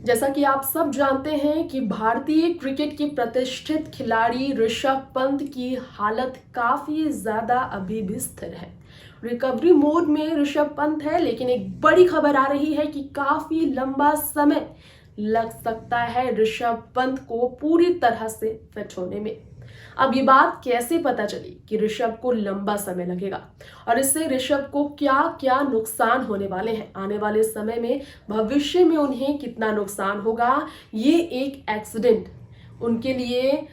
जैसा कि आप सब जानते हैं कि भारतीय क्रिकेट के प्रतिष्ठित खिलाड़ी ऋषभ पंत की हालत काफी ज्यादा अभी भी स्थिर है। रिकवरी मोड में ऋषभ पंत है, लेकिन एक बड़ी खबर आ रही है कि काफी लंबा समय लग सकता है ऋषभ पंत को पूरी तरह से फिट होने में। अब ये बात कैसे पता चली कि ऋषभ को लंबा समय लगेगा और इससे ऋषभ को क्या क्या नुकसान होने वाले हैं, आने वाले समय में भविष्य में उन्हें कितना नुकसान होगा, ये एक एक्सीडेंट उनके लिए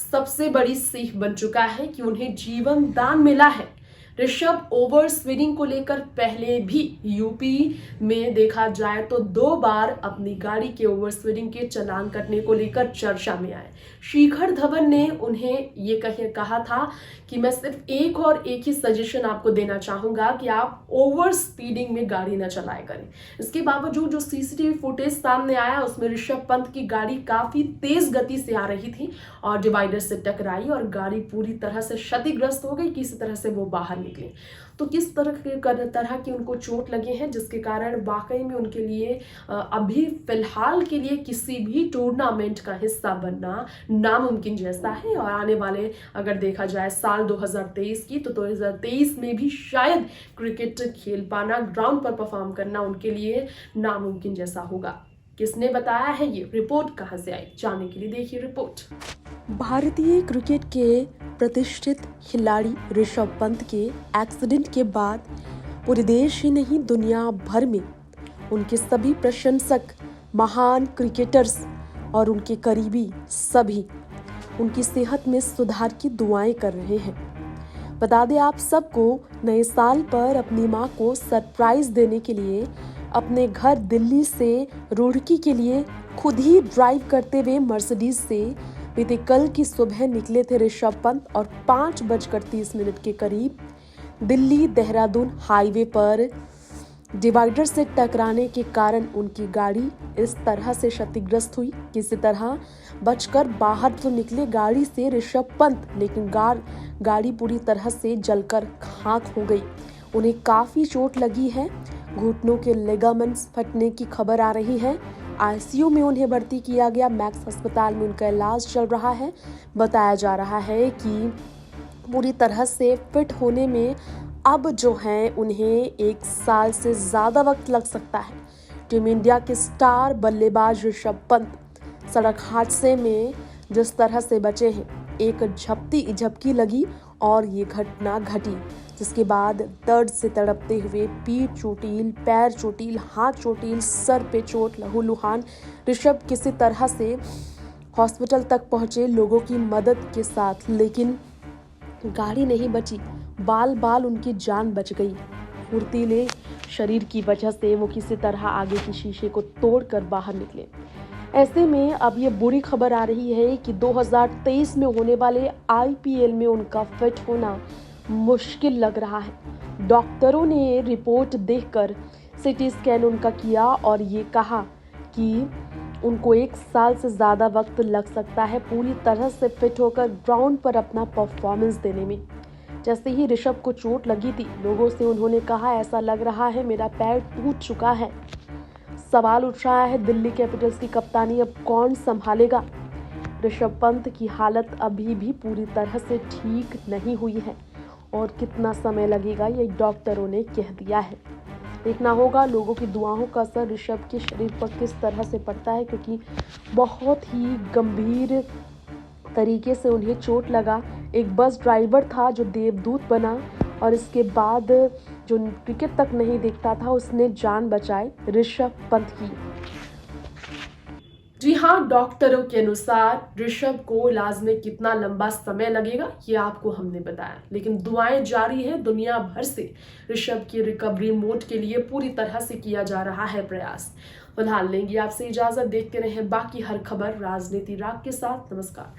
सबसे बड़ी सीख बन चुका है कि उन्हें जीवन दान मिला है। ऋषभ ओवर स्पीडिंग को लेकर पहले भी यूपी में देखा जाए तो 2 बार अपनी गाड़ी के ओवर स्पीडिंग के चालान कटने को लेकर चर्चा में आए। शिखर धवन ने उन्हें ये कहा था कि मैं सिर्फ एक ही सजेशन आपको देना चाहूंगा कि आप ओवर स्पीडिंग में गाड़ी न चलाया करें। इसके बावजूद जो सीसीटीवी फुटेज सामने आया उसमें ऋषभ पंत की गाड़ी काफी तेज गति से आ रही थी और डिवाइडर से टकराई और गाड़ी पूरी तरह से क्षतिग्रस्त हो गई। किसी तरह से वो बाहर निकले तो किस तरह की उनको चोट लगी है, जिसके कारण वाकई में उनके लिए अभी फिलहाल के लिए किसी भी टूर्नामेंट का हिस्सा बनना नामुमकिन जैसा है। और आने वाले अगर देखा जाए साल 2023 की, तो 2023 में भी शायद क्रिकेट खेल पाना, ग्राउंड पर परफॉर्म करना उनके लिए नामुमकिन जैसा होगा। किसने बताया है, ये रिपोर्ट कहां से आई, जानने के लिए देखिए रिपोर्ट। भारतीय क्रिकेट के प्रतिष्ठित खिलाड़ी ऋषभ पंत के एक्सीडेंट के बाद पूरे देश ही नहीं दुनिया भर में उनके सभी प्रशंसक, महान क्रिकेटर्स और उनके करीबी सभी उनकी सेहत में सुधार की दुआएं कर रहे हैं। बता दें आप सबको, नए साल पर अपनी मां को सरप्राइज देने के लिए अपने घर दिल्ली से रुड़की के लिए खुद ही ड्राइव करते हुए मर्सिडीज से बीते कल की सुबह निकले थे ऋषभ पंत और 5:30 के करीब दिल्ली देहरादून हाईवे पर डिवाइडर से टकराने के कारण उनकी गाड़ी इस तरह से क्षतिग्रस्त हुई। किसी तरह बचकर बाहर तो निकले गाड़ी से ऋषभ पंत, लेकिन गाड़ी पूरी तरह से जलकर खाक हो गई। उन्हें काफी चोट लगी है, घुटनों के लिगामेंट्स फटने की खबर आ रही है। आईसीयू में उन्हें भर्ती किया गया, मैक्स अस्पताल में उनका इलाज चल रहा है। बताया जा रहा है कि पूरी तरह से फिट होने में अब जो है उन्हें 1 साल से ज़्यादा वक्त लग सकता है। टीम इंडिया के स्टार बल्लेबाज ऋषभ पंत सड़क हादसे में जिस तरह से बचे हैं, एक झपकी लगी और ये घटना घटी, जिसके बाद दर्द से तड़पते हुए पीठ चोटिल, पैर चोटिल, हाथ चोटिल, सर पे चोट, लहूलुहान ऋषभ किसी तरह से हॉस्पिटल तक पहुंचे लोगों की मदद के साथ, लेकिन गाड़ी नहीं बची, बाल उनकी जान बच गई। फुर्तीले शरीर की वजह से वो किसी तरह आगे की शीशे को तोड़कर बाहर निकले। ऐसे में अब ये बुरी खबर आ रही है कि 2023 में होने वाले आईपीएल में उनका फिट होना मुश्किल लग रहा है। डॉक्टरों ने रिपोर्ट देखकर सीटी स्कैन उनका किया और ये कहा कि उनको 1 साल से ज़्यादा वक्त लग सकता है पूरी तरह से फिट होकर ग्राउंड पर अपना परफॉर्मेंस देने में। जैसे ही ऋषभ को चोट लगी थी, लोगों से उन्होंने कहा, ऐसा लग रहा है मेरा पैर टूट चुका है। सवाल उठ रहा है, दिल्ली कैपिटल्स की कप्तानी अब कौन संभालेगा? ऋषभ पंत की हालत अभी भी पूरी तरह से ठीक नहीं हुई है और कितना समय लगेगा ये डॉक्टरों ने कह दिया है। देखना होगा लोगों की दुआओं का असर ऋषभ के शरीर पर किस तरह से पड़ता है, क्योंकि बहुत ही गंभीर तरीके से उन्हें चोट लगा। एक बस ड्राइवर था जो देवदूत बना और इसके बाद जो क्रिकेट तक नहीं देखता था उसने जान बचाई ऋषभ पंत की। जी हाँ, डॉक्टरों के अनुसार ऋषभ को इलाज में कितना लंबा समय लगेगा ये आपको हमने बताया, लेकिन दुआएं जारी है दुनिया भर से। ऋषभ की रिकवरी मोड के लिए पूरी तरह से किया जा रहा है प्रयास। फिलहाल लेंगे आपसे इजाजत, देखते रहें बाकी हर खबर राजनीति राग के साथ। नमस्कार।